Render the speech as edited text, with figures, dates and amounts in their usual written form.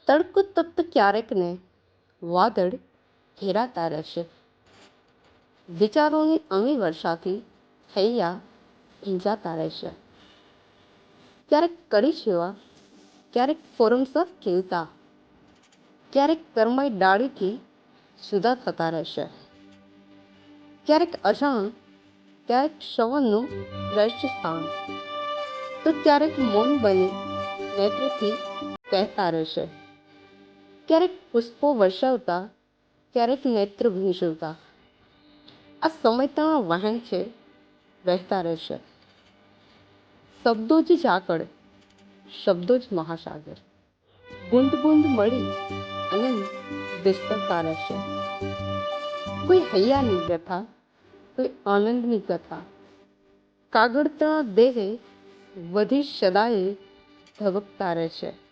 તડકો તપ્ત ક્યારેક ને વાદળ ઘેરાતા રહેશે. વિચારોની અમી વર્ષાથી હૈયા ભીંજાતા રહેશે. ક્યારેક કરી સેવા, ક્યારેક ફોરમસર ખીલતા, ક્યારેક કરમાઈ ડાળીથી જુદા થતા રહેશે. ક્યારેક અજાણ, ક્યારેક શ્રવણનું રહેશે સ્થાન, તો ક્યારેક મૌન બની નેત્રથી કહેતા રહેશે. ક્યારેક પુષ્પો વર્ષાવતા, ક્યારેક નેત્ર ભીંજવતા. આ સમયતાના વહેણ છે, વહેતા રહેશે. શબ્દો જ ઝાકળ, શબ્દો જ મહાસાગર. બૂંદ બૂંદ મળી અને વિસ્તરતા રહેશે. કોઈ હૈયાની વ્યથા, કોઈ આનંદની કથા. કાગળના દેહે વધી સદાયે ધબકતા રહેશે.